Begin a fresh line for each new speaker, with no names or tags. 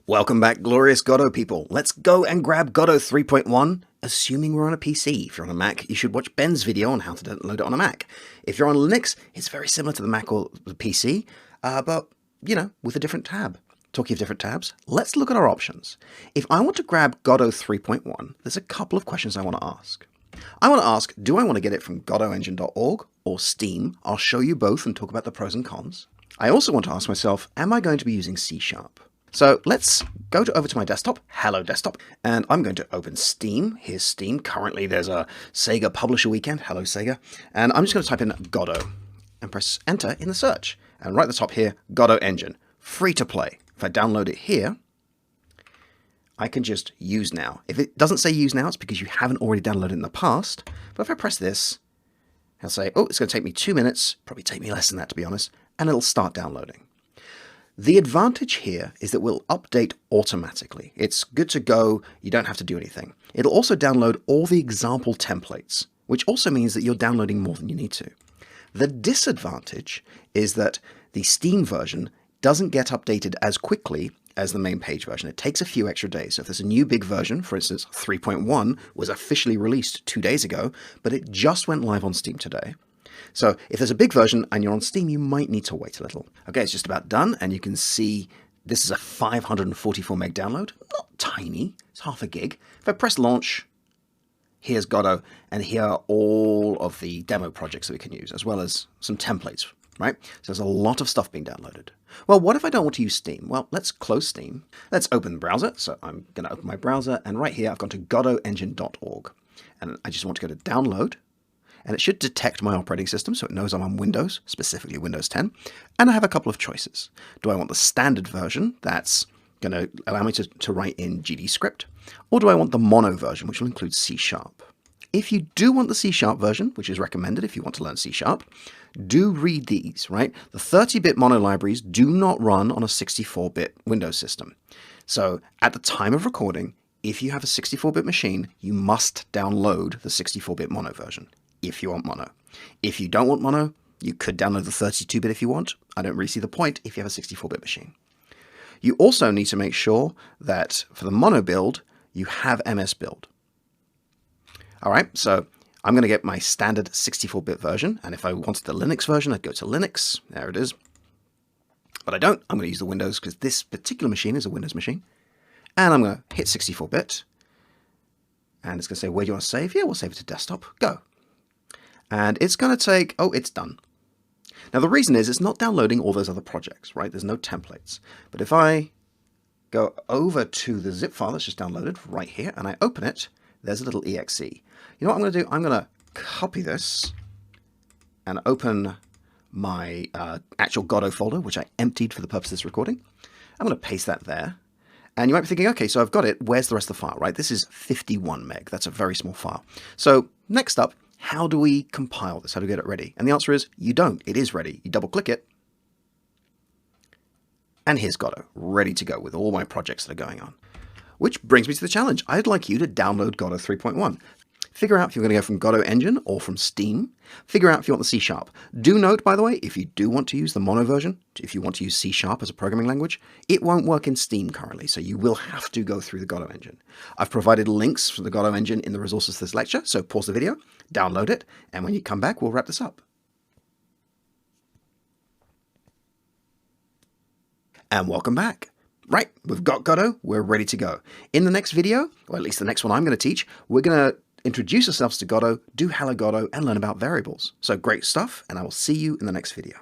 Welcome back, glorious Godot people. Let's go and grab Godot 3.1, assuming we're on a PC. If you're on a Mac, you should watch Ben's video on how to download it on a Mac. If you're on Linux, it's very similar to the Mac or the PC, but, with a different tab. Talking of different tabs, let's look at our options. If I want to grab Godot 3.1, there's a couple of questions I want to ask. I want to ask, do I want to get it from GodotEngine.org or Steam? I'll show you both and talk about the pros and cons. I also want to ask myself, am I going to be using C#? So let's go over to my desktop, hello desktop, and I'm going to open Steam. Here's Steam. Currently there's a Sega Publisher Weekend, hello Sega, and I'm just going to type in Godot and press enter in the search. And right at the top here, Godot Engine, free to play. If I download it here, I can just use now. If it doesn't say use now, it's because you haven't already downloaded it in the past. But if I press this, I'll say, oh, it's going to take me 2 minutes, probably take me less than that to be honest, and it'll start downloading. The advantage here is that we'll update automatically. It's good to go, you don't have to do anything. It'll also download all the example templates, which also means that you're downloading more than you need to. The disadvantage is that the Steam version doesn't get updated as quickly as the main page version. It takes a few extra days. So if there's a new big version, for instance, 3.1 was officially released 2 days ago, but it just went live on Steam today. So if there's a big version and you're on Steam, you might need to wait a little. Okay, it's just about done, and you can see this is a 544 meg download. Not tiny, it's half a gig. If I press launch, here's Godot, and here are all of the demo projects that we can use, as well as some templates, right? So there's a lot of stuff being downloaded. Well, what if I don't want to use Steam? Well, let's close Steam. Let's open the browser. So I'm going to open my browser, and right here I've gone to GodotEngine.org, and I just want to go to download. And it should detect my operating system, so it knows I'm on Windows, specifically Windows 10. And I have a couple of choices. Do I want the standard version that's going to allow me to write in GD script? Or do I want the mono version, which will include C#? If you do want the C# version, which is recommended if you want to learn C#, do read these, right? The 30-bit mono libraries do not run on a 64-bit Windows system. So at the time of recording, if you have a 64-bit machine, you must download the 64-bit mono version. If you want mono. If you don't want mono, you could download the 32-bit if you want. I don't really see the point if you have a 64-bit machine. You also need to make sure that for the mono build, you have MS Build. All right, so I'm going to get my standard 64-bit version, and if I wanted the Linux version, I'd go to Linux. There it is. But I don't. I'm going to use the Windows because this particular machine is a Windows machine. And I'm going to hit 64-bit. And it's going to say, where do you want to save? Yeah, we'll save it to desktop. Go. And it's going to take, oh, it's done. Now the reason is it's not downloading all those other projects, right? There's no templates. But if I go over to the zip file that's just downloaded right here and I open it, there's a little exe. You know what I'm going to do? I'm going to copy this and open my actual Godot folder, which I emptied for the purpose of this recording. I'm going to paste that there. And you might be thinking, okay, so I've got it. Where's the rest of the file, right? This is 51 meg. That's a very small file. So next up, how do we compile this? How do we get it ready? And the answer is you don't. It is ready. You double click it. And here's Godot, ready to go with all my projects that are going on. Which brings me to the challenge. I'd like you to download Godot 3.1. Figure out if you're going to go from Godot Engine or from Steam. Figure out if you want the C#. Do note, by the way, if you do want to use the mono version, if you want to use C# as a programming language, it won't work in Steam currently, so you will have to go through the Godot Engine. I've provided links for the Godot Engine in the resources for this lecture, so pause the video, download it, and when you come back, we'll wrap this up. And welcome back. Right, we've got Godot, we're ready to go. In the next video, or at least the next one I'm going to teach, we're going to introduce ourselves to Godot, do Hello Godot, and learn about variables. So great stuff, and I will see you in the next video.